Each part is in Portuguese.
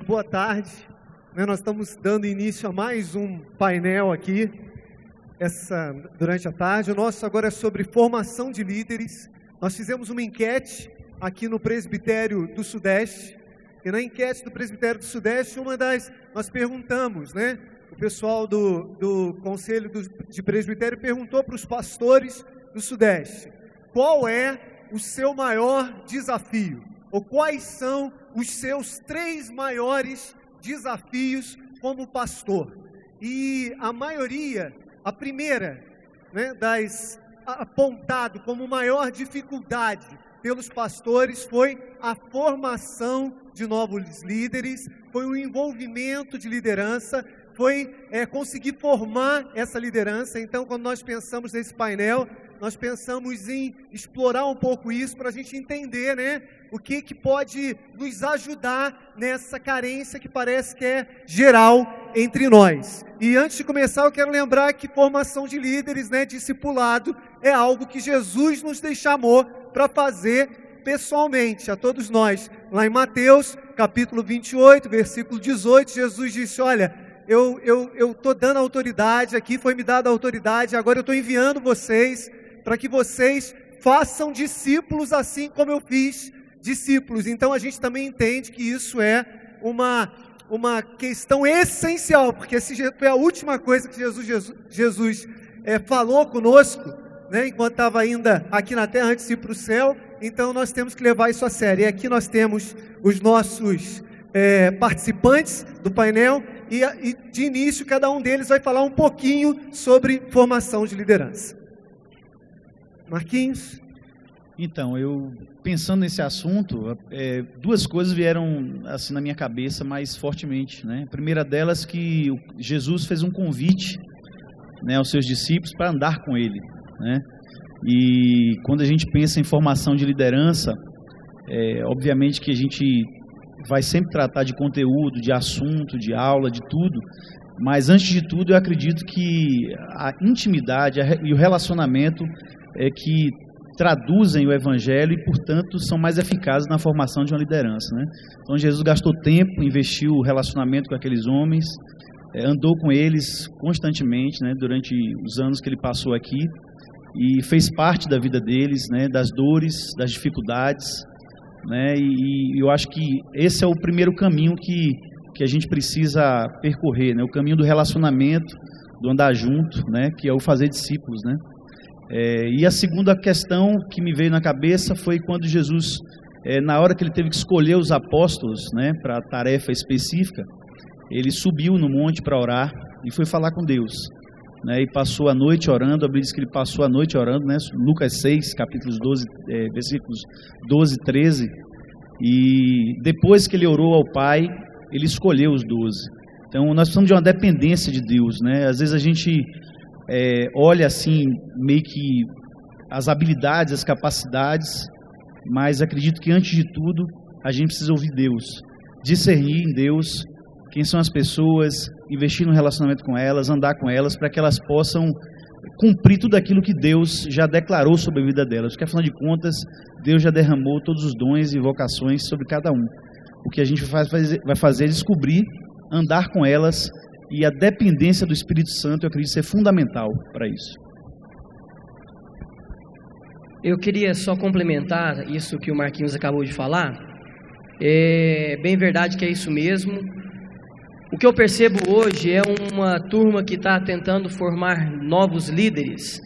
Boa tarde. Nós estamos dando início a mais um painel aqui durante a tarde. O nosso agora é sobre formação de líderes. Nós fizemos uma enquete aqui no Presbitério do Sudeste. E na enquete do Presbitério do Sudeste, nós perguntamos, o pessoal do Conselho de Presbitério perguntou para os pastores do Sudeste: qual é o seu maior desafio? Ou quais são os seus 3 maiores desafios como pastor? E a maioria, a primeira, apontado como maior dificuldade pelos pastores foi a formação de novos líderes, foi o envolvimento de liderança, foi conseguir formar essa liderança. Então, quando nós pensamos nesse painel, nós pensamos em explorar um pouco isso para a gente entender, o que pode nos ajudar nessa carência que parece que é geral entre nós. E antes de começar, eu quero lembrar que formação de líderes, discipulado, é algo que Jesus nos chamou para fazer pessoalmente, a todos nós. Lá em Mateus, capítulo 28, versículo 18, Jesus disse: olha, eu estou dando autoridade aqui, foi me dada autoridade, agora eu estou enviando vocês para que vocês façam discípulos assim como eu fiz discípulos. Então a gente também entende que isso é uma questão essencial, porque se foi a última coisa que Jesus falou conosco, enquanto estava ainda aqui na terra antes de ir para o céu, então nós temos que levar isso a sério. E aqui nós temos os nossos participantes do painel e de início cada um deles vai falar um pouquinho sobre formação de liderança. Marquinhos? Então, eu pensando nesse assunto, 2 coisas vieram assim na minha cabeça mais fortemente, A primeira delas que Jesus fez um convite, aos seus discípulos para andar com ele, E quando a gente pensa em formação de liderança, obviamente que a gente vai sempre tratar de conteúdo, de assunto, de aula, de tudo, mas antes de tudo eu acredito que a intimidade e o relacionamento que traduzem o Evangelho e, portanto, são mais eficazes na formação de uma liderança, Então, Jesus gastou tempo, investiu o relacionamento com aqueles homens, andou com eles constantemente, durante os anos que ele passou aqui, e fez parte da vida deles, das dores, das dificuldades, e eu acho que esse é o primeiro caminho que a gente precisa percorrer, o caminho do relacionamento, do andar junto, que é o fazer discípulos, E a segunda questão que me veio na cabeça foi quando Jesus, na hora que ele teve que escolher os apóstolos, para a tarefa específica, ele subiu no monte para orar e foi falar com Deus, e passou a noite orando. A Bíblia diz que ele passou a noite orando, Lucas 6, capítulos 12, versículos 12 e 13, e depois que ele orou ao Pai, ele escolheu os 12. Então, nós precisamos de uma dependência de Deus, Às vezes a gente olha assim, meio que as habilidades, as capacidades, mas acredito que antes de tudo, a gente precisa ouvir Deus, discernir em Deus quem são as pessoas, investir no relacionamento com elas, andar com elas, para que elas possam cumprir tudo aquilo que Deus já declarou sobre a vida delas, porque afinal de contas, Deus já derramou todos os dons e vocações sobre cada um. O que a gente vai fazer é descobrir, andar com elas, e a dependência do Espírito Santo, eu acredito ser fundamental para isso. Eu queria só complementar isso que o Marquinhos acabou de falar. É bem verdade que é isso mesmo. O que eu percebo hoje é uma turma que está tentando formar novos líderes,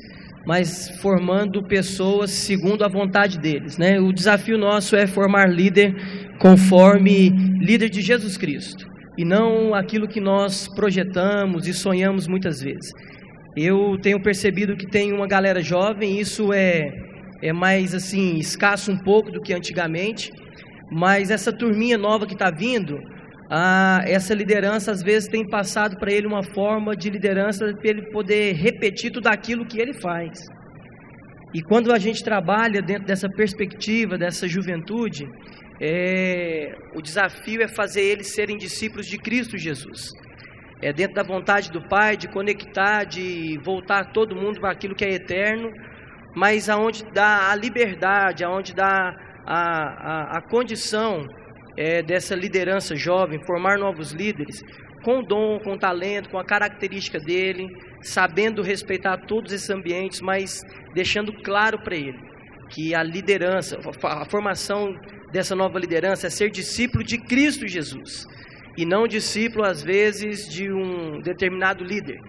mas formando pessoas segundo a vontade deles, O desafio nosso é formar líder conforme líder de Jesus Cristo, e não aquilo que nós projetamos e sonhamos muitas vezes. Eu tenho percebido que tem uma galera jovem, isso é mais assim, escasso um pouco do que antigamente, mas essa turminha nova que está vindo, essa liderança às vezes tem passado para ele uma forma de liderança para ele poder repetir tudo aquilo que ele faz. E quando a gente trabalha dentro dessa perspectiva, dessa juventude, o desafio é fazer eles serem discípulos de Cristo Jesus. É dentro da vontade do Pai, de conectar, de voltar todo mundo para aquilo que é eterno, mas aonde dá a liberdade, aonde dá a condição dessa liderança jovem, formar novos líderes, com dom, com talento, com a característica dele, sabendo respeitar todos esses ambientes, mas deixando claro para ele que a liderança, a formação dessa nova liderança é ser discípulo de Cristo Jesus, e não discípulo, às vezes, de um determinado líder.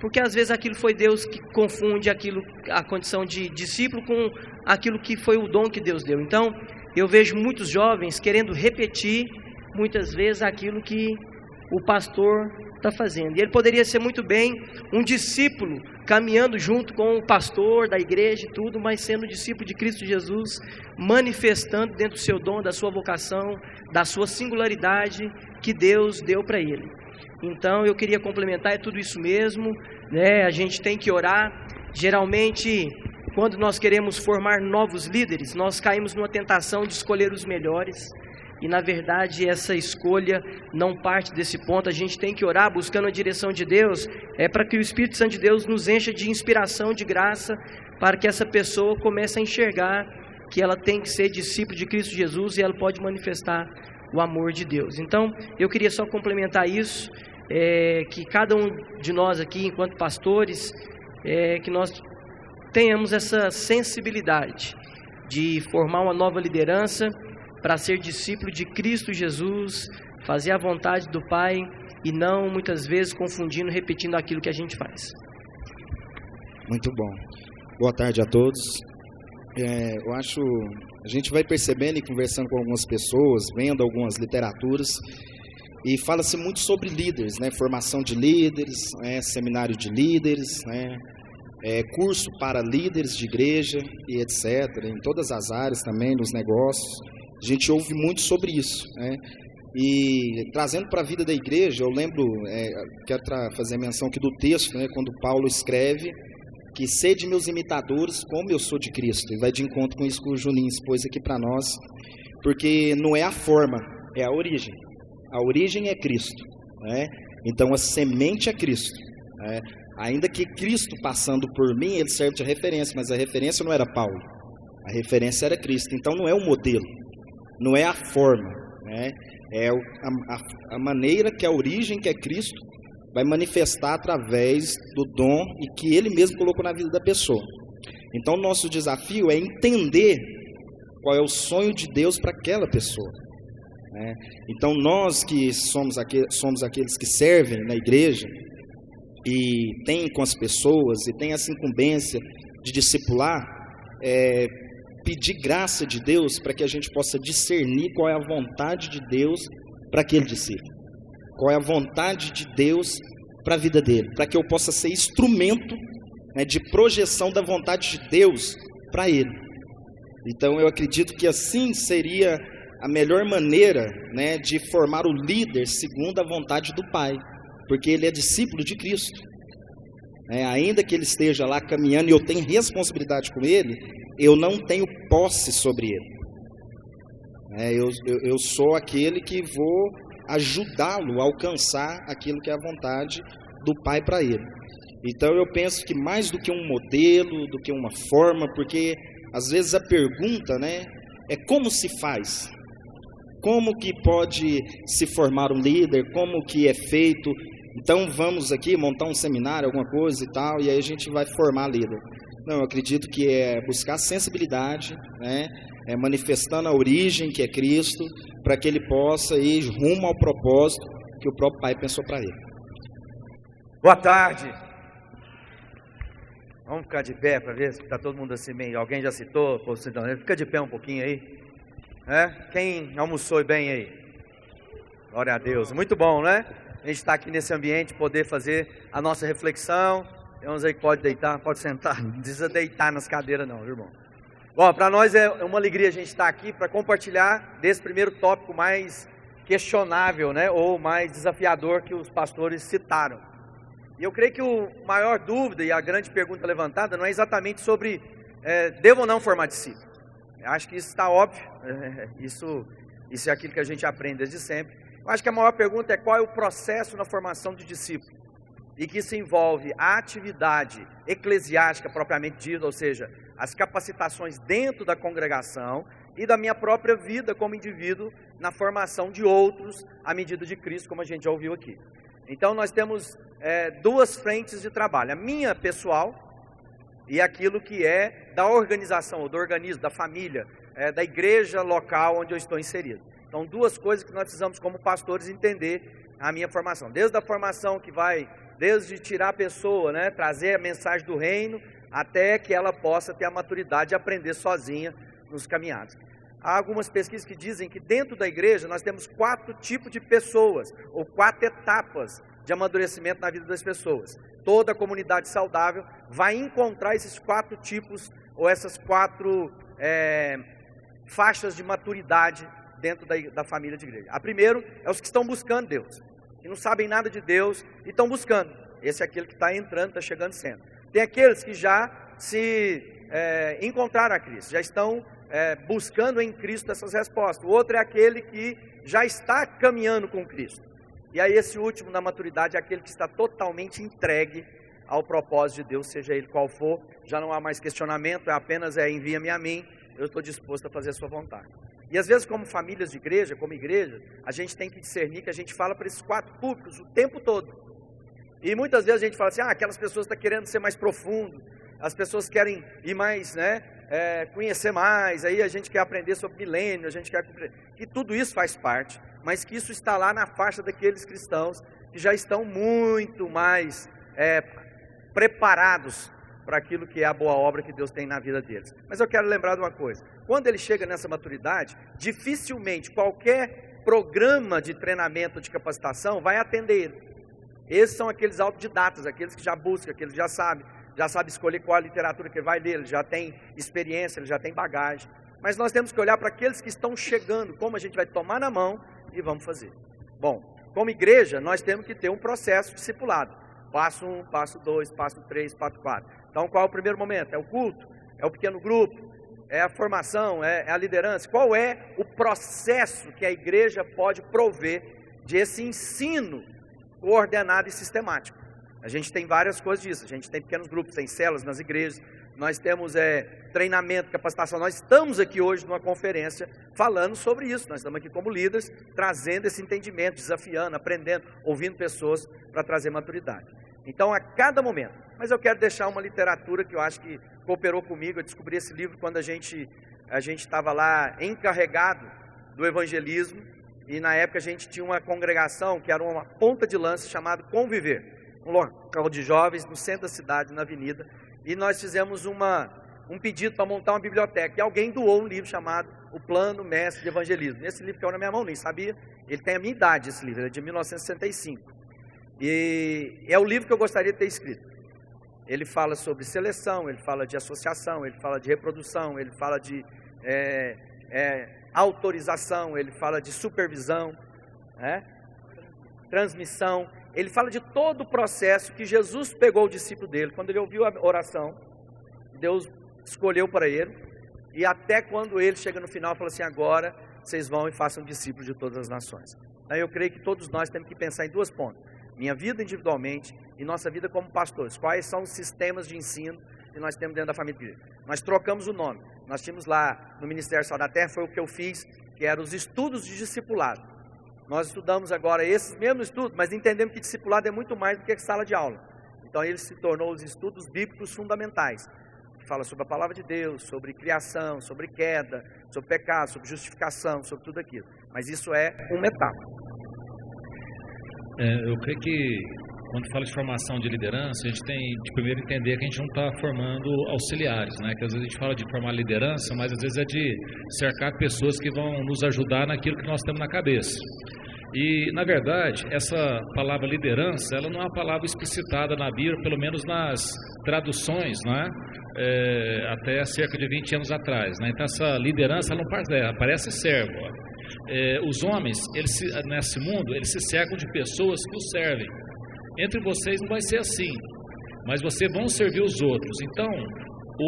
Porque, às vezes, aquilo foi Deus que confunde a condição de discípulo com aquilo que foi o dom que Deus deu. Então, eu vejo muitos jovens querendo repetir, muitas vezes, aquilo que o pastor está fazendo. E ele poderia ser muito bem um discípulo, caminhando junto com o pastor da igreja e tudo, mas sendo discípulo de Cristo Jesus, manifestando dentro do seu dom, da sua vocação, da sua singularidade que Deus deu para ele. Então eu queria complementar, é tudo isso mesmo, né? A gente tem que orar. Geralmente, quando nós queremos formar novos líderes, nós caímos numa tentação de escolher os melhores. E na verdade essa escolha não parte desse ponto. A gente tem que orar buscando a direção de Deus, para que o Espírito Santo de Deus nos encha de inspiração, de graça, para que essa pessoa comece a enxergar que ela tem que ser discípulo de Cristo Jesus e ela pode manifestar o amor de Deus. Então eu queria só complementar isso, que cada um de nós aqui, enquanto pastores, que nós tenhamos essa sensibilidade de formar uma nova liderança para ser discípulo de Cristo Jesus, fazer a vontade do Pai e não muitas vezes confundindo, repetindo aquilo que a gente faz. Muito bom. Boa tarde a todos. Eu acho, a gente vai percebendo e conversando com algumas pessoas, vendo algumas literaturas, e fala-se muito sobre líderes, né? Formação de líderes, seminário de líderes, né? Curso para líderes de igreja e etc. Em todas as áreas também, nos negócios. A gente ouve muito sobre isso, né? E trazendo para a vida da igreja, eu lembro, quero fazer menção aqui do texto, né? Quando Paulo escreve que sede meus imitadores como eu sou de Cristo, e vai de encontro com isso que o Juninho expôs aqui para nós, porque não é a forma, é a origem. A origem é Cristo, né? Então a semente é Cristo, né? Ainda que Cristo passando por mim, ele serve de referência, mas a referência não era Paulo, a referência era Cristo. Então não é o modelo, não é a forma, né? É a maneira que a origem, que é Cristo, vai manifestar através do dom e que ele mesmo colocou na vida da pessoa. Então o nosso desafio é entender qual é o sonho de Deus para aquela pessoa, né? Então nós que somos aqueles que servem na igreja e tem com as pessoas e tem essa incumbência de discipular, pedir graça de Deus para que a gente possa discernir qual é a vontade de Deus para aquele discípulo, qual é a vontade de Deus para a vida dele, para que eu possa ser instrumento, né, de projeção da vontade de Deus para ele. Então eu acredito que assim seria a melhor maneira, né, de formar o líder segundo a vontade do Pai, porque ele é discípulo de Cristo. Ainda que ele esteja lá caminhando e eu tenho responsabilidade com ele, eu não tenho posse sobre ele. Eu sou aquele que vou ajudá-lo a alcançar aquilo que é a vontade do Pai para ele. Então eu penso que mais do que um modelo, do que uma forma, porque às vezes a pergunta, né, é como se faz? Como que pode se formar um líder? Como que é feito? Então vamos aqui montar um seminário, alguma coisa e tal, e aí a gente vai formar líder. Não, eu acredito que é buscar sensibilidade, né? Manifestando a origem que é Cristo, para que ele possa ir rumo ao propósito que o próprio Pai pensou para ele. Boa tarde. Vamos ficar de pé para ver se está todo mundo assim meio. Alguém já citou? Fica de pé um pouquinho aí. Quem almoçou bem aí? Glória a Deus. Muito bom, né? A gente está aqui nesse ambiente, poder fazer a nossa reflexão. Tem uns aí que pode deitar, pode sentar. Não precisa deitar nas cadeiras não, irmão. Bom, para nós é uma alegria a gente estar aqui para compartilhar desse primeiro tópico mais questionável, né? Ou mais desafiador que os pastores citaram. E eu creio que a maior dúvida e a grande pergunta levantada não é exatamente sobre devo ou não formar discípulo. Eu acho que isso está óbvio, isso é aquilo que a gente aprende desde sempre. Eu acho que a maior pergunta é qual é o processo na formação de discípulo, e que isso envolve a atividade eclesiástica propriamente dita, ou seja, as capacitações dentro da congregação, e da minha própria vida como indivíduo na formação de outros à medida de Cristo, como a gente já ouviu aqui. Então nós temos duas frentes de trabalho, a minha pessoal e aquilo que é da organização, ou do organismo, da família, da igreja local onde eu estou inserido. Então duas coisas que nós precisamos como pastores entender a minha formação, desde a formação que vai, desde tirar a pessoa, né, trazer a mensagem do reino, até que ela possa ter a maturidade de aprender sozinha nos caminhados. Há algumas pesquisas que dizem que dentro da igreja nós temos 4 tipos de pessoas, ou 4 etapas de amadurecimento na vida das pessoas. Toda a comunidade saudável vai encontrar esses 4 tipos, ou essas 4 faixas de maturidade dentro da família de igreja. A primeiro é os que estão buscando Deus, que não sabem nada de Deus e estão buscando. Esse é aquele que está entrando, está chegando sempre. Tem aqueles que já se encontraram a Cristo, já estão buscando em Cristo essas respostas. O outro é aquele que já está caminhando com Cristo. E aí esse último na maturidade é aquele que está totalmente entregue ao propósito de Deus, seja ele qual for. Já não há mais questionamento, é apenas envia-me a mim, eu estou disposto a fazer a sua vontade. E às vezes como famílias de igreja, como igreja, a gente tem que discernir que a gente fala para esses 4 públicos o tempo todo. E muitas vezes a gente fala assim, aquelas pessoas estão querendo ser mais profundo, as pessoas querem ir mais, conhecer mais, aí a gente quer aprender sobre milênio, a gente quer que tudo isso faz parte, mas que isso está lá na faixa daqueles cristãos que já estão muito mais preparados para aquilo que é a boa obra que Deus tem na vida deles. Mas eu quero lembrar de uma coisa, quando ele chega nessa maturidade, dificilmente qualquer programa de treinamento, de capacitação vai atender ele. Esses são aqueles autodidatas, aqueles que já buscam, aqueles que já sabem escolher qual a literatura que ele vai ler, ele já tem experiência, ele já tem bagagem. Mas nós temos que olhar para aqueles que estão chegando, como a gente vai tomar na mão e vamos fazer. Bom, como igreja, nós temos que ter um processo discipulado. Passo 1, passo 2, passo 3, passo 4. Então, qual é o primeiro momento? É o culto? É o pequeno grupo? É a formação? É a liderança? Qual é o processo que a igreja pode prover de esse ensino coordenado e sistemático? A gente tem várias coisas disso, a gente tem pequenos grupos, tem células nas igrejas, nós temos treinamento, capacitação. Nós estamos aqui hoje numa conferência falando sobre isso, nós estamos aqui como líderes, trazendo esse entendimento, desafiando, aprendendo, ouvindo pessoas para trazer maturidade. Então, a cada momento, mas eu quero deixar uma literatura que eu acho que cooperou comigo, eu descobri esse livro quando a gente estava lá encarregado do evangelismo, e na época a gente tinha uma congregação que era uma ponta de lança chamada Conviver, um local de jovens no centro da cidade, na avenida, e nós fizemos um pedido para montar uma biblioteca, e alguém doou um livro chamado O Plano Mestre de Evangelismo. Esse livro caiu na minha mão, nem sabia, ele tem a minha idade, esse livro, ele é de 1965, e é o livro que eu gostaria de ter escrito. Ele fala sobre seleção, ele fala de associação, ele fala de reprodução, ele fala de autorização, ele fala de supervisão, transmissão, ele fala de todo o processo que Jesus pegou o discípulo dele, quando ele ouviu a oração, Deus escolheu para ele, e até quando ele chega no final e fala assim, agora vocês vão e façam discípulos de todas as nações. Aí eu creio que todos nós temos que pensar em 2 pontos, minha vida individualmente e nossa vida como pastores, quais são os sistemas de ensino que nós temos dentro da família de igreja. Nós trocamos o nome, nós tínhamos lá no Ministério Sal da Terra, foi o que eu fiz, que eram os estudos de discipulado. Nós estudamos agora esses mesmos estudos, mas entendemos que discipulado é muito mais do que sala de aula. Então ele se tornou os estudos bíblicos fundamentais, que fala sobre a palavra de Deus, sobre criação, sobre queda, sobre pecado, sobre justificação, sobre tudo aquilo. Mas isso é uma etapa. Eu creio que quando fala de formação de liderança, a gente tem de primeiro entender que a gente não está formando auxiliares, né? Que às vezes a gente fala de formar liderança, mas às vezes é de cercar pessoas que vão nos ajudar naquilo que nós temos na cabeça. E, na verdade, essa palavra liderança, ela não é uma palavra explicitada na Bíblia, pelo menos nas traduções, né? Até cerca de 20 anos atrás, né? Então essa liderança ela não aparece servo. Os homens, nesse mundo, eles se cercam de pessoas que os servem. Entre vocês não vai ser assim, mas vocês vão servir os outros. Então,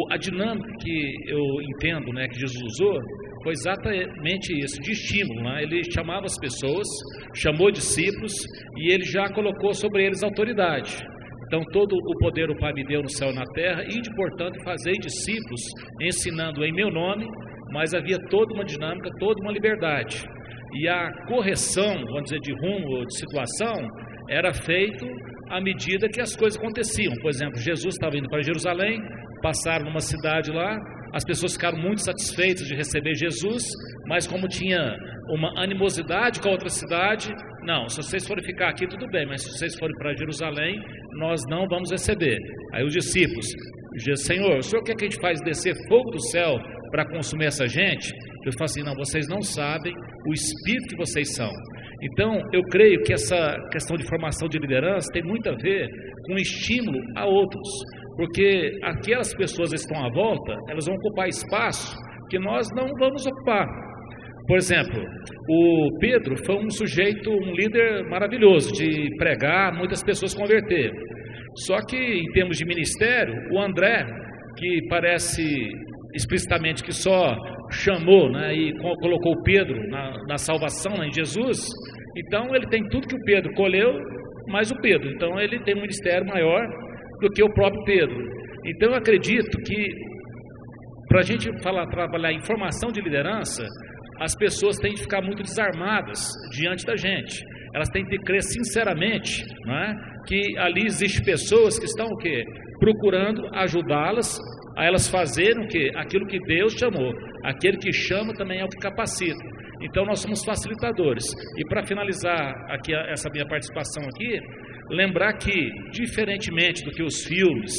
a dinâmica que eu entendo, né, que Jesus usou, foi exatamente isso, de estímulo, né? Ele chamava as pessoas, chamou discípulos e ele já colocou sobre eles autoridade. Então, todo o poder o Pai me deu no céu e na terra, e, portanto, fazei discípulos, ensinando em meu nome, mas havia toda uma dinâmica, toda uma liberdade. E a correção, vamos dizer, de rumo, de situação, era feito à medida que as coisas aconteciam. Por exemplo, Jesus estava indo para Jerusalém, passaram numa cidade lá, as pessoas ficaram muito satisfeitas de receber Jesus, mas como tinha uma animosidade com a outra cidade, não, se vocês forem ficar aqui tudo bem, mas se vocês forem para Jerusalém, nós não vamos receber. Aí os discípulos, Senhor, o Senhor quer que a gente faz descer fogo do céu para consumir essa gente? Eu falo assim, não, vocês não sabem o espírito que vocês são. Então, eu creio que essa questão de formação de liderança tem muito a ver com estímulo a outros, porque aquelas pessoas que estão à volta, elas vão ocupar espaço que nós não vamos ocupar. Por exemplo, o Pedro foi um sujeito, um líder maravilhoso de pregar, muitas pessoas converter. Só que em termos de ministério, o André, que parece explicitamente que só chamou, né, e colocou o Pedro na salvação, né, em Jesus, então ele tem tudo que o Pedro colheu, mais o Pedro. Então ele tem um ministério maior do que o próprio Pedro. Então eu acredito que para a gente trabalhar em formação de liderança, as pessoas têm de ficar muito desarmadas diante da gente. Elas têm de crer sinceramente, não é? Que ali existem pessoas que estão o quê? Procurando ajudá-las a elas fazerem o quê? Aquilo que Deus chamou. Aquele que chama também é o que capacita. Então nós somos facilitadores. E para finalizar aqui essa minha participação aqui, lembrar que, diferentemente do que os filmes,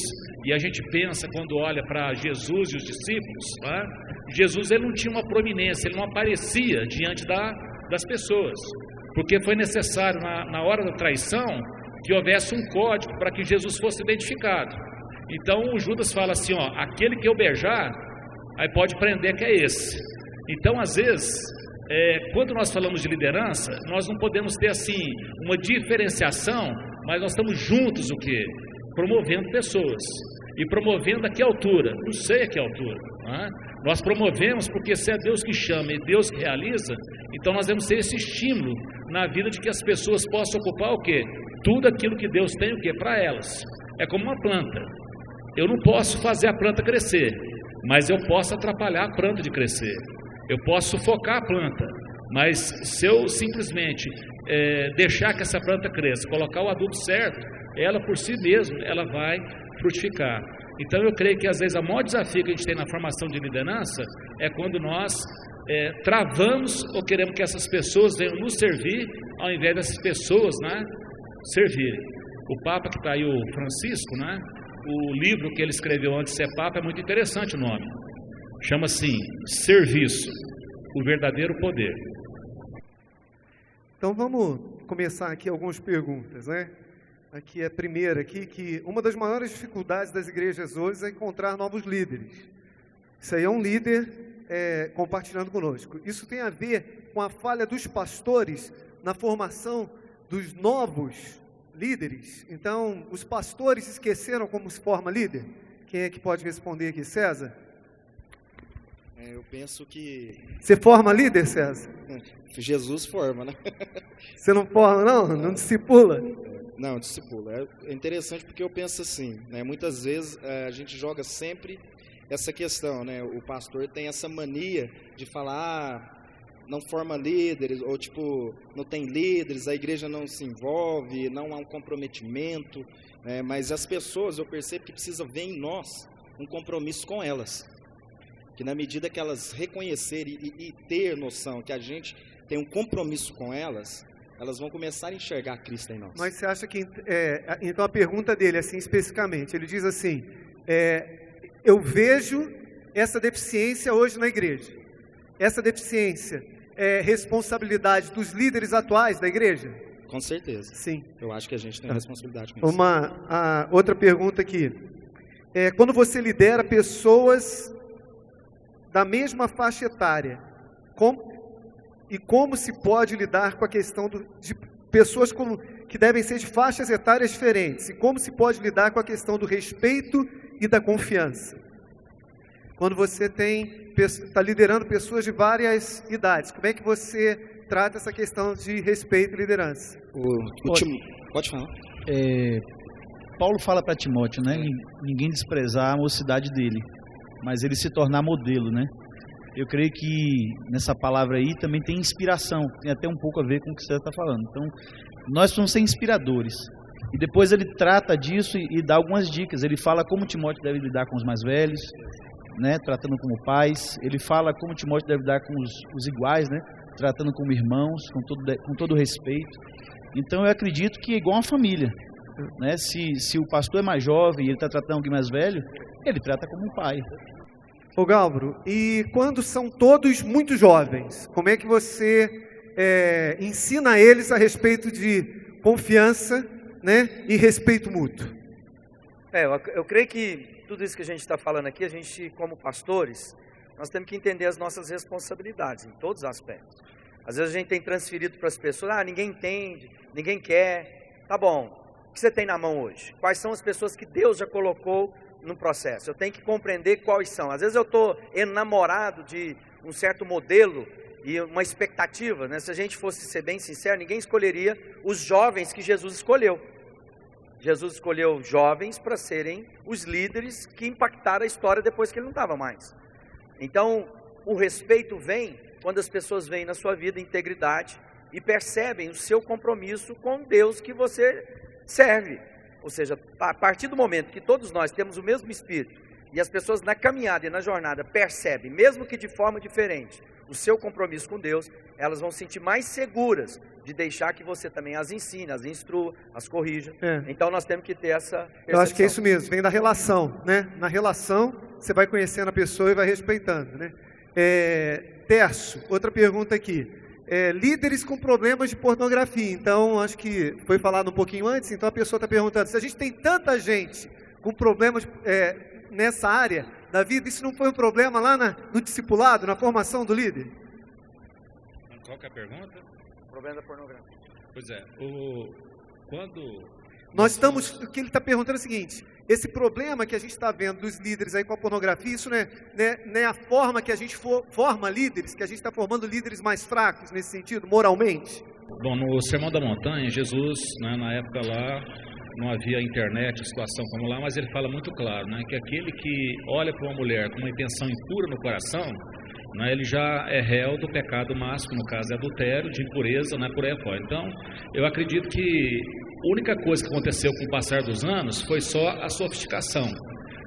e a gente pensa quando olha para Jesus e os discípulos, né? Jesus ele não tinha uma proeminência, ele não aparecia diante das pessoas, porque foi necessário na hora da traição que houvesse um código para que Jesus fosse identificado. Então o Judas fala assim, ó, aquele que eu beijar, aí pode prender que é esse. Então às vezes, quando nós falamos de liderança, nós não podemos ter assim uma diferenciação, mas nós estamos juntos o quê? Promovendo pessoas. E promovendo a que altura? Não sei a que altura. Né? Nós promovemos porque se é Deus que chama e Deus que realiza, então nós devemos ter esse estímulo na vida de que as pessoas possam ocupar o quê? Tudo aquilo que Deus tem o quê? Para elas. É como uma planta. Eu não posso fazer a planta crescer, mas eu posso atrapalhar a planta de crescer. Eu posso sufocar a planta, mas se eu simplesmente deixar que essa planta cresça, colocar o adubo certo, ela por si mesma, ela vai frutificar. Então eu creio que às vezes o maior desafio que a gente tem na formação de liderança é quando nós travamos ou queremos que essas pessoas venham nos servir, ao invés dessas pessoas, né, servirem. O Papa que está aí, o Francisco, né, o livro que ele escreveu antes de ser Papa é muito interessante o nome. Chama assim, Serviço, o verdadeiro poder. Então vamos começar aqui algumas perguntas, né? Aqui é a primeira, aqui, que uma das maiores dificuldades das igrejas hoje é encontrar novos líderes. Isso aí é um líder compartilhando conosco. Isso tem a ver com a falha dos pastores na formação dos novos líderes. Então, os pastores esqueceram como se forma líder? Quem é que pode responder aqui? César? Eu penso que... Você forma líder, César? Jesus forma, né? Você não forma, não? Não discipula? Não, discipula. É interessante porque eu penso assim, né? Muitas vezes a gente joga sempre essa questão, né? O pastor tem essa mania de falar, não forma líderes, ou tipo, não tem líderes, a igreja não se envolve, não há um comprometimento, né? Mas as pessoas, eu percebo que precisa ver em nós um compromisso com elas. Que na medida que elas reconhecerem e ter noção que a gente tem um compromisso com elas, elas vão começar a enxergar Cristo em nós. Mas você acha que... então a pergunta dele, assim, especificamente, ele diz assim, eu vejo essa deficiência hoje na igreja. Essa deficiência é responsabilidade dos líderes atuais da igreja? Com certeza. Sim. Eu acho que a gente tem responsabilidade com isso. Outra pergunta aqui. Quando você lidera pessoas da mesma faixa etária, como se pode lidar com a questão de pessoas que devem ser de faixas etárias diferentes? E como se pode lidar com a questão do respeito e da confiança? Quando você está liderando pessoas de várias idades, como é que você trata essa questão de respeito e liderança? Pode falar. Paulo fala para Timóteo, né? Ninguém desprezar a mocidade dele, mas ele se tornar modelo, né? eu creio que nessa palavra aí também tem inspiração, tem até um pouco a ver com o que você está falando. Então, nós precisamos ser inspiradores. E depois ele trata disso e dá algumas dicas. Ele fala como Timóteo deve lidar com os mais velhos, né, tratando como pais. Ele fala como Timóteo deve lidar com os iguais, né, tratando como irmãos, com todo respeito. Então eu acredito que é igual uma família, né? Se o pastor é mais jovem e ele está tratando alguém mais velho, ele trata como um pai. Ô Galvro, e quando são todos muito jovens, como é que você ensina eles a respeito de confiança, né, e respeito mútuo? Eu creio que tudo isso que a gente está falando aqui, a gente como pastores, nós temos que entender as nossas responsabilidades em todos os aspectos. Às vezes a gente tem transferido para as pessoas, ninguém entende, ninguém quer. Tá bom, o que você tem na mão hoje? Quais são as pessoas que Deus já colocou no processo? Eu tenho que compreender quais são. Às vezes eu estou enamorado de um certo modelo e uma expectativa, né? Se a gente fosse ser bem sincero, ninguém escolheria os jovens que Jesus escolheu. Jesus escolheu jovens para serem os líderes que impactaram a história depois que ele não estava mais. Então, o respeito vem quando as pessoas veem na sua vida integridade e percebem o seu compromisso com Deus que você serve. Ou seja, a partir do momento que todos nós temos o mesmo espírito e as pessoas na caminhada e na jornada percebem, mesmo que de forma diferente, o seu compromisso com Deus, elas vão se sentir mais seguras de deixar que você também as ensine, as instrua, as corrija. Então nós temos que ter essa percepção. Eu acho que é isso mesmo, vem da relação, né? Na relação, você vai conhecendo a pessoa e vai respeitando, né? Tércio, outra pergunta aqui. Líderes com problemas de pornografia. Então, acho que foi falado um pouquinho antes, então a pessoa está perguntando, se a gente tem tanta gente com problemas nessa área da vida, isso não foi um problema lá no discipulado, na formação do líder? Qual que é a pergunta? O problema da pornografia. Pois é, o que ele está perguntando é o seguinte, esse problema que a gente está vendo dos líderes aí com a pornografia, isso não é a forma que a gente forma líderes, que a gente está formando líderes mais fracos nesse sentido, moralmente? Bom, no Sermão da Montanha, Jesus, né, na época lá, não havia internet, situação como lá, mas ele fala muito claro, né, que aquele que olha para uma mulher com uma intenção impura no coração, né, ele já é réu do pecado máximo, no caso é adultério, de impureza, né, por aí fora. Então, eu acredito que a única coisa que aconteceu com o passar dos anos foi só a sofisticação,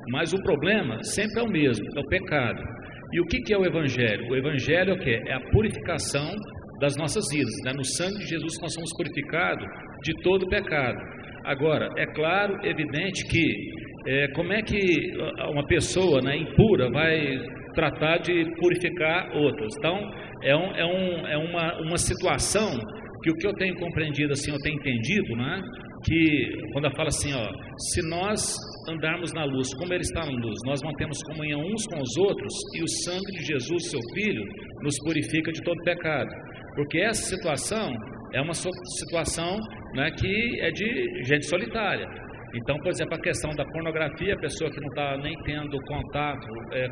mas o problema sempre é o mesmo, é o pecado. E o que é o Evangelho? O Evangelho é o quê? É a purificação das nossas vidas, né? No sangue de Jesus nós somos purificados de todo pecado. Agora, é claro, evidente que como é que uma pessoa, né, impura vai tratar de purificar outros? Então, é uma situação que o que eu tenho compreendido, assim, eu tenho entendido, né, que quando eu falo assim, se nós andarmos na luz, como Ele está na luz, nós mantemos comunhão uns com os outros, e o sangue de Jesus, seu Filho, nos purifica de todo pecado. Porque essa situação é uma situação, né, que é de gente solitária. Então, por exemplo, a questão da pornografia, a pessoa que não está nem tendo contato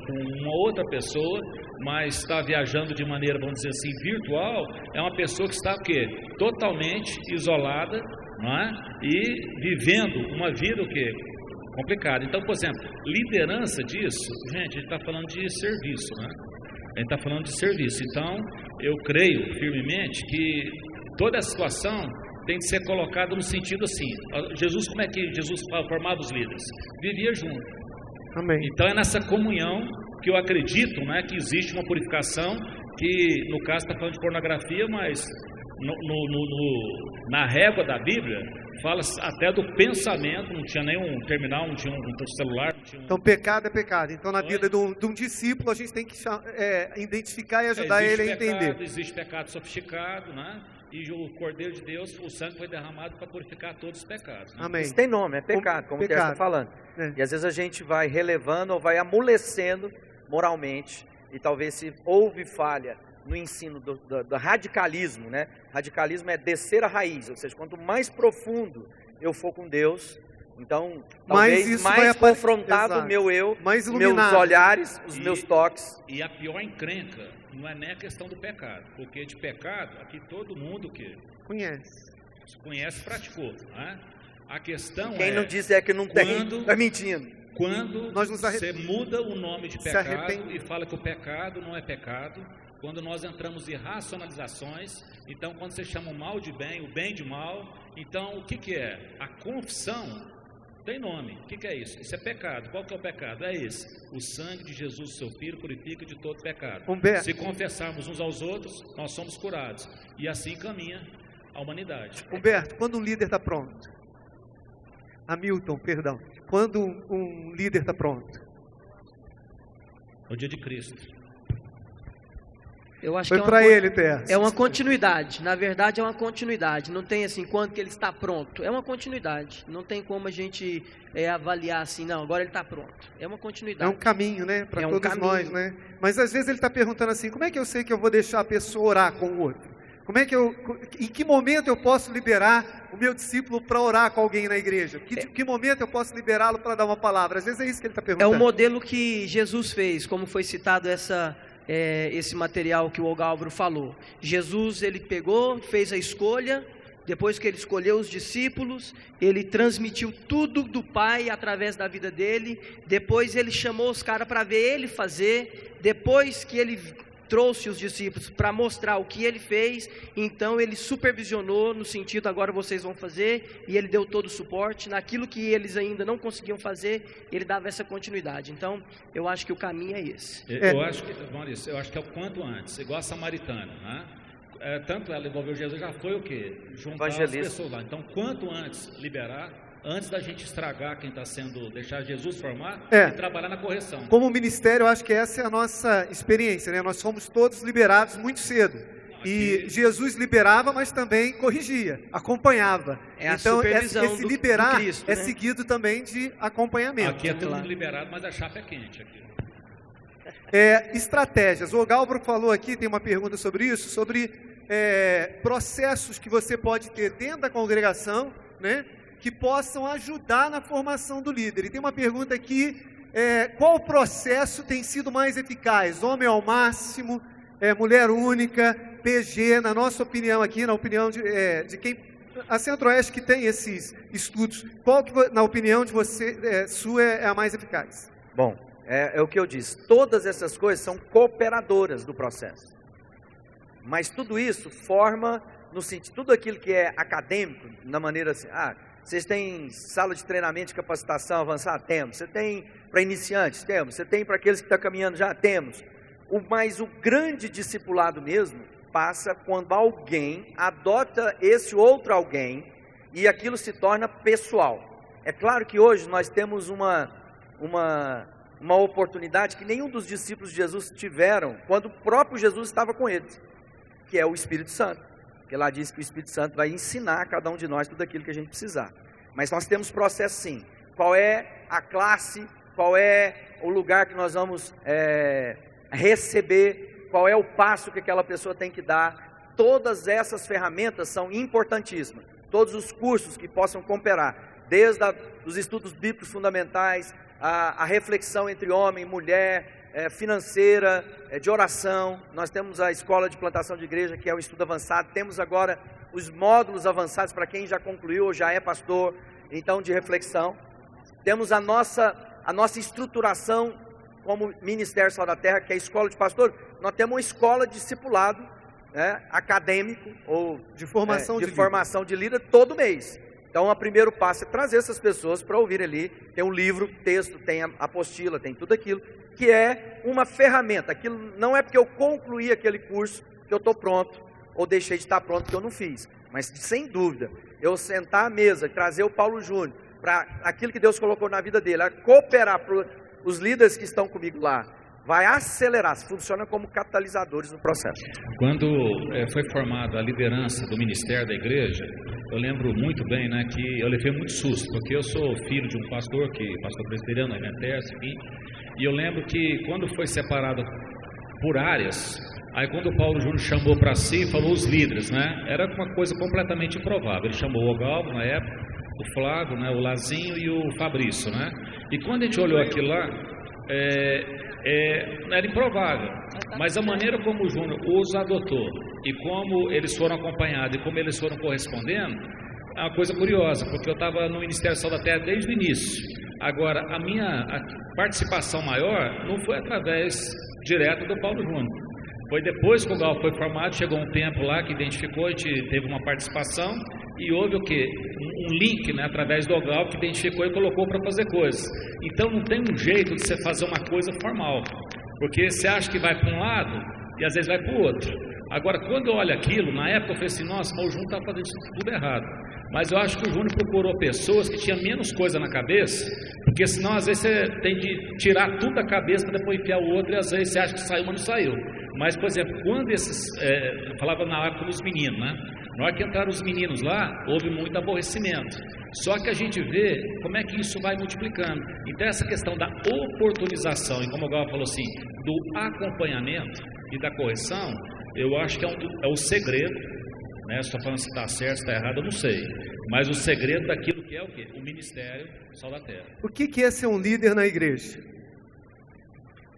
com uma outra pessoa, mas está viajando de maneira, vamos dizer assim, virtual, é uma pessoa que está o quê? Totalmente isolada, não é? E vivendo uma vida o quê? Complicada. Então, por exemplo, liderança disso, gente, a gente está falando de serviço, né? A gente está falando de serviço. Então, eu creio firmemente que toda essa situação tem que ser colocada no sentido assim, Jesus, como é que Jesus formava os líderes? Vivia junto. Amém. Então é nessa comunhão que eu acredito, né, que existe uma purificação, que no caso está falando de pornografia, mas na régua da Bíblia fala até do pensamento, não tinha nenhum terminal, não tinha um celular. Não tinha um... Então pecado é pecado. Então na vida de um discípulo a gente tem que identificar e ajudar ele a entender. Existe pecado sofisticado, né? E o Cordeiro de Deus, o sangue foi derramado para purificar todos os pecados. Né? Amém. Isso tem nome, é pecado, como o Tércio está falando. E às vezes a gente vai relevando ou vai amolecendo moralmente, e talvez se houve falha no ensino do radicalismo, né? Radicalismo é descer a raiz, ou seja, quanto mais profundo eu for com Deus, então talvez mais confrontado o meu eu, meus olhares, os meus toques. E a pior encrenca não é nem a questão do pecado, porque de pecado aqui todo mundo que conhece praticou, né? A questão quem não disser que não tem, está mentindo. Quando nós nos você muda o nome de pecado arrepende. e fala que o pecado não é pecado, quando nós entramos em racionalizações, então quando você chama o mal de bem, o bem de mal, então o que que é? A confissão tem nome. O que que é isso? Isso é pecado. Qual que é o pecado? É esse. O sangue de Jesus, seu Filho, purifica de todo pecado. Humberto. Se confessarmos uns aos outros, nós somos curados. E assim caminha a humanidade. Humberto, quando um líder está pronto? Hamilton, perdão. Quando um líder está pronto? No dia de Cristo. Eu acho Foi que para ele, Terça. é uma continuidade. Na verdade, é uma continuidade. Não tem assim, quando que ele está pronto. É uma continuidade. Não tem como a gente avaliar assim, não, agora ele está pronto. É uma É continuidade. um caminho, né? Para É um todos caminho. nós, né? Mas às vezes ele está perguntando assim, como é que eu sei que eu vou deixar a pessoa orar com o outro? Em que momento eu posso liberar o meu discípulo para orar com alguém na igreja? Que momento eu posso liberá-lo para dar uma palavra? Às vezes é isso que ele está É perguntando. o modelo que Jesus fez, como foi citado esse material que o Ogálvaro falou. Jesus, ele pegou, fez a escolha, depois que ele escolheu os discípulos, ele transmitiu tudo do Pai através da vida dele, depois ele chamou os caras para ver ele fazer, depois que ele trouxe os discípulos para mostrar o que ele fez, então ele supervisionou no sentido, agora vocês vão fazer, e ele deu todo o suporte, naquilo que eles ainda não conseguiam fazer, ele dava essa continuidade. Então, eu acho que o caminho é esse. Eu acho que, Maurício, eu acho que é o quanto antes, igual a samaritana, né? Tanto ela envolveu Jesus, já foi o quê? Juntar as pessoas lá. Então, quanto antes liberar, antes da gente estragar quem está sendo, deixar Jesus formar e trabalhar na correção. Como ministério, eu acho que essa é a nossa experiência, né? Nós fomos todos liberados muito cedo. E Jesus liberava, mas também corrigia, acompanhava. É a então, supervisão esse liberar do Cristo, é né? seguido também de acompanhamento. Aqui é todo mundo liberado, mas a chapa é quente aqui. Estratégias. O Galbro falou aqui, tem uma pergunta sobre isso, sobre processos que você pode ter dentro da congregação, né, que possam ajudar na formação do líder. E tem uma pergunta aqui, qual processo tem sido mais eficaz? Homem ao máximo, mulher única, PG, na nossa opinião aqui, na opinião de quem... A Centro-Oeste que tem esses estudos, qual que, na opinião de você, sua é a mais eficaz? Bom, é o que eu disse, todas essas coisas são cooperadoras do processo. Mas tudo isso forma, no sentido, tudo aquilo que é acadêmico, na maneira assim, vocês têm sala de treinamento de capacitação avançada? Temos. Você tem para iniciantes? Temos. Você tem para aqueles que estão caminhando? Já temos. Mas o grande discipulado mesmo passa quando alguém adota esse outro alguém e aquilo se torna pessoal. É claro que hoje nós temos uma oportunidade que nenhum dos discípulos de Jesus tiveram quando o próprio Jesus estava com eles, que é o Espírito Santo. Porque lá diz que o Espírito Santo vai ensinar a cada um de nós tudo aquilo que a gente precisar. Mas nós temos processo sim. Qual é a classe, qual é o lugar que nós vamos receber, qual é o passo que aquela pessoa tem que dar. Todas essas ferramentas são importantíssimas. Todos os cursos que possam cooperar, desde os estudos bíblicos fundamentais, a reflexão entre homem e mulher, financeira, de oração. Nós temos a escola de plantação de igreja, que é o estudo avançado. Temos agora os módulos avançados para quem já concluiu ou já é pastor, então de reflexão. Temos a nossa estruturação como Ministério Sal da Terra, que é a escola de pastor. Nós temos uma escola de discipulado, né, acadêmico ou de formação de líder todo mês. Então, o primeiro passo é trazer essas pessoas para ouvir ali. Tem um livro, texto, tem a apostila, tem tudo aquilo, que é uma ferramenta. Aquilo não é porque eu concluí aquele curso que eu estou pronto, ou deixei de estar pronto porque eu não fiz. Mas, sem dúvida, eu sentar à mesa e trazer o Paulo Júnior para aquilo que Deus colocou na vida dele, a cooperar para os líderes que estão comigo lá, vai acelerar, funciona como catalisadores no processo. Quando foi formada a liderança do ministério da igreja, eu lembro muito bem, né, que eu levei muito susto, porque eu sou filho de um pastor, pastor presbiteriano, e eu lembro que quando foi separado por áreas, aí quando o Paulo Júnior chamou para si, falou os líderes, né, era uma coisa completamente improvável. Ele chamou o Ogalvo na época, o Flávio, né, o Lazinho e o Fabrício, né, e quando a gente olhou aquilo lá, era improvável, mas a maneira como o Júnior os adotou e como eles foram acompanhados e como eles foram correspondendo é uma coisa curiosa, porque eu estava no Ministério Sal da Terra desde o início. Agora, a participação maior não foi através direto do Paulo Júnior. Foi depois que o GAL foi formado, chegou um tempo lá que identificou, a gente teve uma participação e houve o quê? Um link, né, através do GAL que identificou e colocou para fazer coisas. Então não tem um jeito de você fazer uma coisa formal, porque você acha que vai para um lado e às vezes vai para o outro. Agora, quando eu olho aquilo, na época eu falei assim, nossa, mas o Júnior está fazendo isso tudo errado. Mas eu acho que o Júnior procurou pessoas que tinham menos coisa na cabeça, porque senão às vezes você tem de tirar tudo da cabeça para depois enfiar o outro e às vezes você acha que saiu, mas não saiu. Mas, por exemplo, quando eu falava na época dos meninos, né? Na hora que entraram os meninos lá, houve muito aborrecimento. Só que a gente vê como é que isso vai multiplicando. Então essa questão da oportunização, e como o Gal falou assim, do acompanhamento e da correção, eu acho que é o segredo, né? Se estou falando se está certo, se está errado, eu não sei. Mas o segredo daquilo que é o quê? O Ministério Sal da Terra. O que é ser um líder na igreja?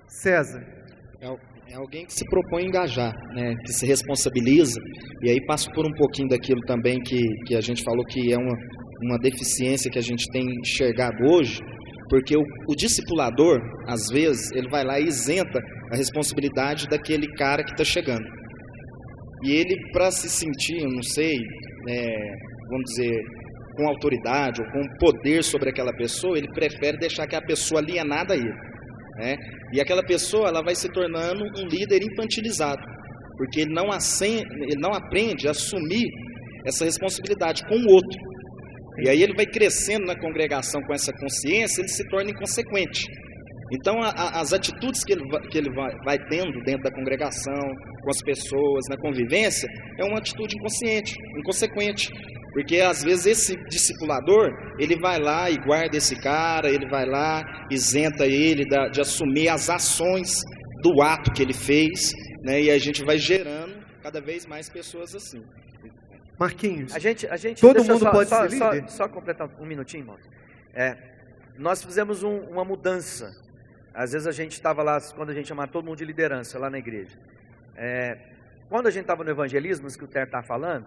César. É alguém que se propõe a engajar, né? Que se responsabiliza, e aí passo por um pouquinho daquilo também que a gente falou que é uma deficiência que a gente tem enxergado hoje, porque o discipulador, às vezes, ele vai lá e isenta a responsabilidade daquele cara que está chegando. E ele, para se sentir, eu não sei, vamos dizer, com autoridade ou com poder sobre aquela pessoa, ele prefere deixar que a pessoa alienada a ele, né? E aquela pessoa, ela vai se tornando um líder infantilizado, porque ele não aprende a assumir essa responsabilidade com o outro. E aí ele vai crescendo na congregação com essa consciência, ele se torna inconsequente. Então as atitudes que ele vai tendo dentro da congregação, com as pessoas, na convivência, é uma atitude inconsequente. Porque às vezes esse discipulador, ele vai lá e guarda esse cara, ele vai lá, isenta ele de assumir as ações do ato que ele fez, né? E a gente vai gerando cada vez mais pessoas assim. Marquinhos, A gente todo deixa mundo pode ser líder? Só completar um minutinho, irmão. Nós fizemos uma mudança. Às vezes a gente estava lá, quando a gente chamava todo mundo de liderança lá na igreja. Quando a gente estava no evangelismo, isso que o Ter está falando,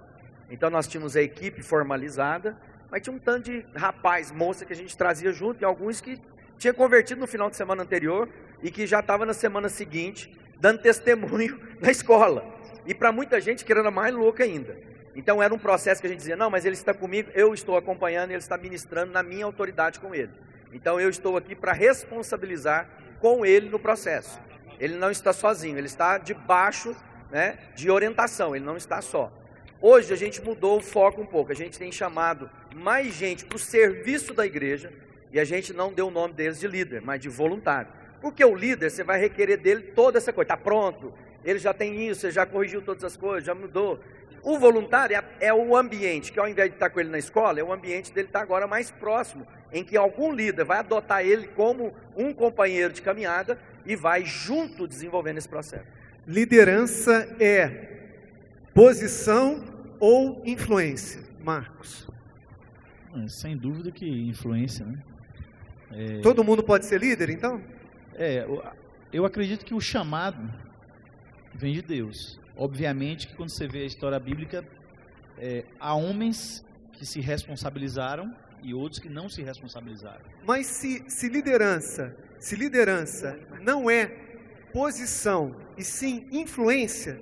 então nós tínhamos a equipe formalizada, mas tinha um tanto de rapaz, moça que a gente trazia junto, e alguns que tinha convertido no final de semana anterior e que já estava na semana seguinte dando testemunho na escola. E para muita gente que era mais louca ainda. Então era um processo que a gente dizia, não, mas ele está comigo, eu estou acompanhando, ele está ministrando na minha autoridade com ele. Então eu estou aqui para responsabilizar com ele no processo. Ele não está sozinho, ele está debaixo, né, de orientação, ele não está só. Hoje a gente mudou o foco um pouco, a gente tem chamado mais gente para o serviço da igreja e a gente não deu o nome deles de líder, mas de voluntário. Porque o líder, você vai requerer dele toda essa coisa, está pronto, ele já tem isso, ele já corrigiu todas as coisas, já mudou. O voluntário é o ambiente, que ao invés de estar com ele na escola, é o ambiente dele estar agora mais próximo, em que algum líder vai adotar ele como um companheiro de caminhada e vai junto desenvolvendo esse processo. Liderança é posição ou influência? Marcos. Sem dúvida que influência, né? Todo mundo pode ser líder, então? Eu acredito que o chamado vem de Deus. Obviamente que quando você vê a história bíblica, há homens que se responsabilizaram e outros que não se responsabilizaram. Mas se liderança não é posição e sim influência,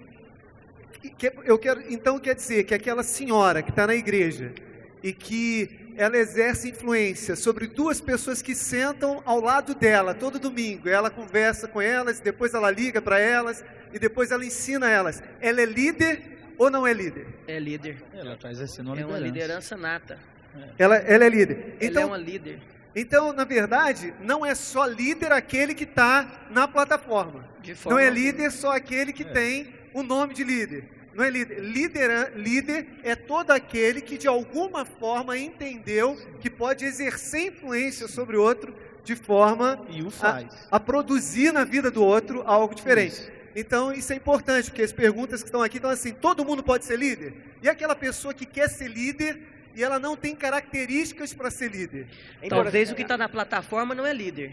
então quer dizer que aquela senhora que está na igreja e que ela exerce influência sobre duas pessoas que sentam ao lado dela todo domingo, ela conversa com elas, depois ela liga para elas e depois ela ensina elas. Ela é líder ou não é líder? É líder. Ela está exercendo uma É uma liderança nata. Ela é líder. Ela é uma líder. Então, na verdade, não é só líder aquele que está na plataforma. Não é líder só aquele que tem o nome de líder. Não é líder. Líder é todo aquele que de alguma forma entendeu que pode exercer influência sobre o outro de forma a produzir na vida do outro algo diferente. Isso. Então isso é importante, porque as perguntas que estão aqui estão assim, todo mundo pode ser líder? E aquela pessoa que quer ser líder e ela não tem características para ser líder? Talvez o que está na plataforma não é líder.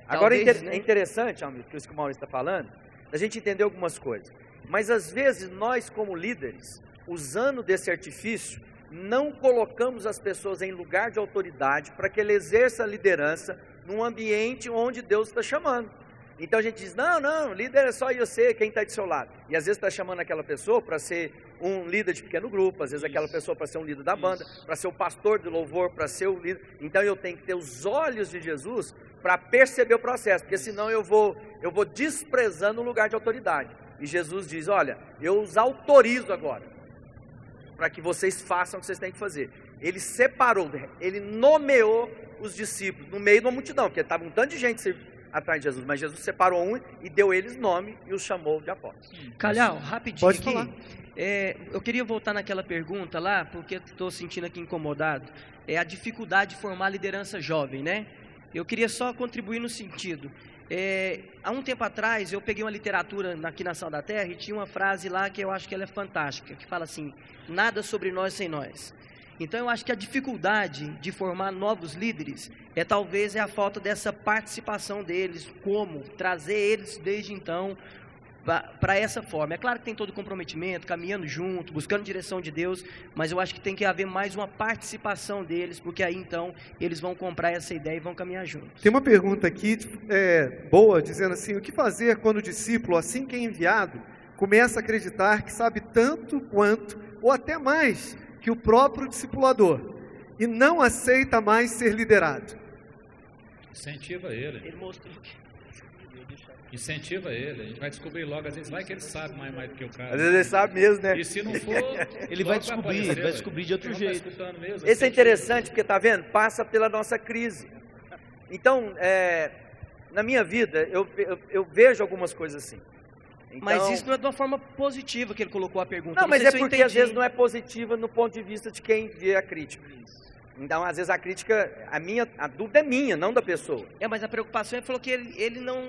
Agora Talvez, é interessante, amigo, que isso que o Maurício está falando, a gente entender algumas coisas. Mas às vezes nós como líderes, usando desse artifício, não colocamos as pessoas em lugar de autoridade para que ele exerça a liderança num ambiente onde Deus está chamando. Então a gente diz, não, líder é só você, quem está do seu lado. E às vezes está chamando aquela pessoa para ser um líder de pequeno grupo, às vezes aquela pessoa para ser um líder da banda, para ser o pastor de louvor, para ser o líder. Então eu tenho que ter os olhos de Jesus para perceber o processo, porque senão eu vou desprezando o lugar de autoridade. E Jesus diz, olha, eu os autorizo agora, para que vocês façam o que vocês têm que fazer. Ele separou, ele nomeou os discípulos no meio de uma multidão, porque estava um tanto de gente atrás de Jesus, mas Jesus separou um e deu eles nome e os chamou de apóstolos. Calhau, rapidinho Pode aqui. falar. Eu queria voltar naquela pergunta lá, porque estou sentindo aqui incomodado. É a dificuldade de formar liderança jovem, né? Eu queria só contribuir no sentido. Há um tempo atrás, eu peguei uma literatura aqui na Sal da Terra e tinha uma frase lá que eu acho que ela é fantástica, que fala assim, nada sobre nós sem nós. Então eu acho que a dificuldade de formar novos líderes talvez a falta dessa participação deles, como trazer eles desde então para essa forma. É claro que tem todo o comprometimento, caminhando junto, buscando direção de Deus, mas eu acho que tem que haver mais uma participação deles, porque aí então eles vão comprar essa ideia e vão caminhar juntos. Tem uma pergunta aqui boa, dizendo assim, o que fazer quando o discípulo, assim que é enviado, começa a acreditar que sabe tanto quanto, ou até mais, que o próprio discipulador, e não aceita mais ser liderado? Incentiva ele. Ele mostrou que... Incentiva ele. A gente vai descobrir logo, às vezes vai que ele sabe mais do que o cara. Às vezes ele sabe mesmo, né? E se não for, Ele vai descobrir de outro jeito. Esse é interessante, porque tá vendo? Passa pela nossa crise. Então, na minha vida, eu vejo algumas coisas assim. Então, Mas isso não é de uma forma positiva que ele colocou a pergunta. não, mas sei é se eu porque às entendi. vezes não é positiva no ponto de vista de quem vê a crítica. Então, às vezes a crítica, a dúvida é minha, não da pessoa. Mas a preocupação é falou que ele não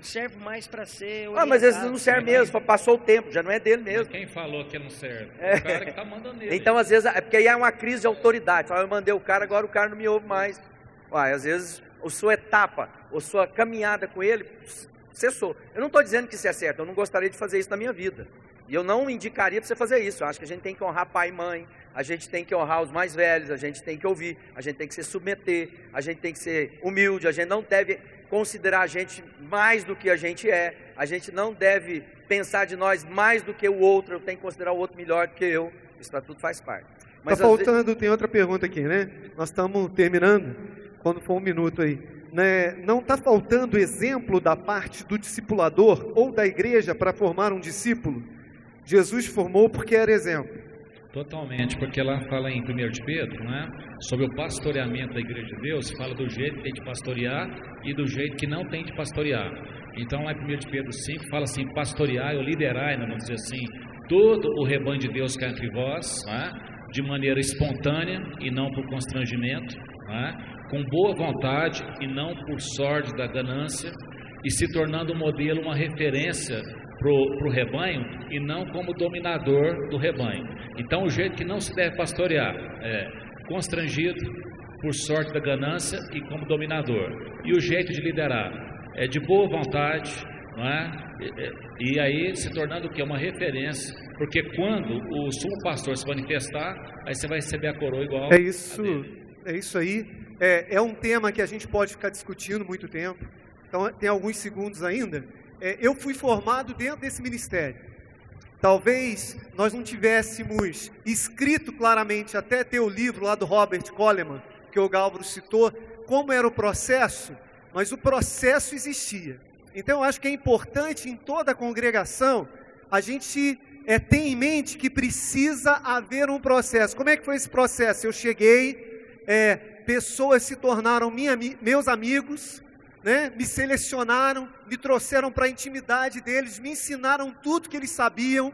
serve mais para ser Ah, mas às vezes orientado. não serve mesmo, passou o tempo, já não é dele Mas mesmo. quem falou que ele não serve? O cara que tá mandando ele. Então, às vezes, é porque aí é uma crise de autoridade. Fala, eu mandei o cara, agora o cara não me ouve mais. Uai, às vezes, a sua etapa, a sua caminhada com ele cessou. Eu não estou dizendo que isso é certo, eu não gostaria de fazer isso na minha vida. E eu não indicaria para você fazer isso. Eu acho que a gente tem que honrar pai e mãe, a gente tem que honrar os mais velhos, a gente tem que ouvir, a gente tem que se submeter, a gente tem que ser humilde, a gente não deve considerar a gente mais do que a gente a gente não deve pensar de nós mais do que o outro, eu tenho que considerar o outro melhor do que eu. Isso tudo faz parte. Mas Está faltando, tem outra pergunta aqui, né? Nós estamos terminando, quando for um minuto aí. Né? Não está faltando exemplo da parte do discipulador ou da igreja para formar um discípulo? Jesus formou porque era exemplo. Totalmente, porque lá fala em 1 de Pedro, né, sobre o pastoreamento da igreja de Deus, fala do jeito que tem de pastorear e do jeito que não tem de pastorear. Então lá em 1 de Pedro 5 fala assim, pastoreai ou liderai, vamos dizer assim, todo o rebanho de Deus que há entre vós, né, de maneira espontânea e não por constrangimento, né, com boa vontade e não por sorte da ganância, e se tornando um modelo, uma referência para o rebanho e não como dominador do rebanho. Então o jeito que não se deve pastorear é constrangido, por sorte da ganância e como dominador. E o jeito de liderar é de boa vontade, não é? E aí se tornando o que? Uma referência, porque quando o sumo pastor se manifestar, aí você vai receber a coroa igual É isso aí. É um tema que a gente pode ficar discutindo muito tempo. Então tem alguns segundos ainda. Eu fui formado dentro desse ministério. Talvez nós não tivéssemos escrito claramente, até ter o livro lá do Robert Coleman, que o Gálvaro citou, como era o processo, mas o processo existia. Então eu acho que é importante em toda a congregação a gente ter em mente que precisa haver um processo. Como é que foi esse processo? Eu cheguei, pessoas se tornaram meus amigos, né? Me selecionaram, me trouxeram para a intimidade deles, me ensinaram tudo que eles sabiam,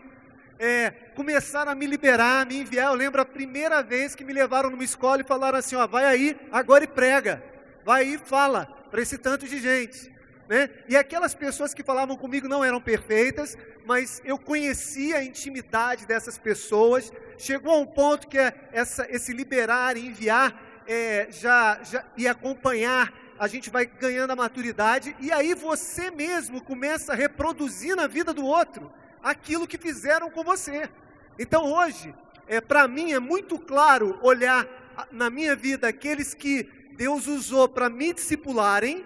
começaram a me liberar, me enviar. Eu lembro a primeira vez que me levaram numa escola e falaram assim, ó, vai aí agora e prega, vai aí e fala para esse tanto de gente, né? E aquelas pessoas que falavam comigo não eram perfeitas, mas eu conhecia a intimidade dessas pessoas. Chegou a um ponto que esse liberar e enviar e acompanhar, a gente vai ganhando a maturidade, e aí você mesmo começa a reproduzir na vida do outro aquilo que fizeram com você. Então hoje, para mim é muito claro olhar na minha vida aqueles que Deus usou para me discipularem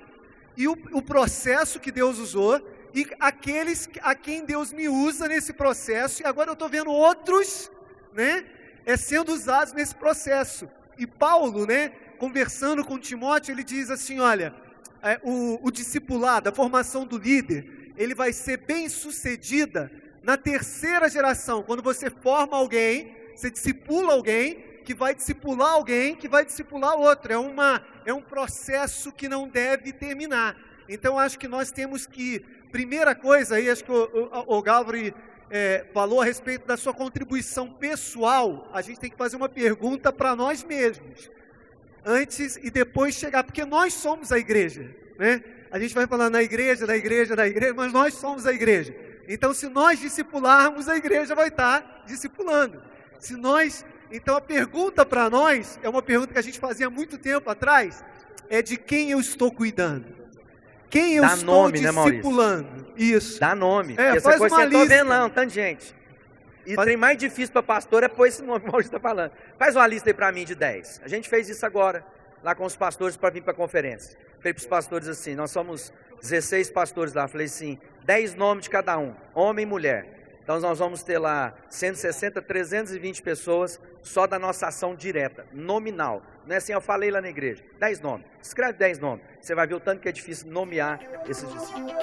e o processo que Deus usou e aqueles a quem Deus me usa nesse processo, e agora eu estou vendo outros, né, sendo usados nesse processo. E Paulo, né, conversando com Timóteo, ele diz assim, olha, o discipulado, a formação do líder, ele vai ser bem sucedida na terceira geração, quando você forma alguém, você discipula alguém, que vai discipular alguém, que vai discipular outro, é um processo que não deve terminar. Então acho que nós temos que, primeira coisa aí, acho que o Galvary falou a respeito da sua contribuição pessoal, a gente tem que fazer uma pergunta para nós mesmos, antes e depois chegar, porque nós somos a igreja, né? A gente vai falar na igreja, mas nós somos a igreja. Então, se nós discipularmos, a igreja vai estar discipulando. Então, a pergunta para nós, é uma pergunta que a gente fazia há muito tempo atrás, é de quem eu estou cuidando. Quem eu estou discipulando. Né, isso. Dá nome. Essa coisa uma você lista. Tá vendo lá, um tanto de gente. E o trem mais difícil para pastor é pôr esse nome que o Maurício está falando. Faz uma lista aí para mim de 10. A gente fez isso agora, lá com os pastores, para vir para a conferência. Falei para os pastores assim, nós somos 16 pastores lá. Falei assim, 10 nomes de cada um, homem e mulher. Então nós vamos ter lá 160, 320 pessoas só da nossa ação direta, nominal. Não é assim, eu falei lá na igreja, 10 nomes. Escreve 10 nomes. Você vai ver o tanto que é difícil nomear esses discípulos.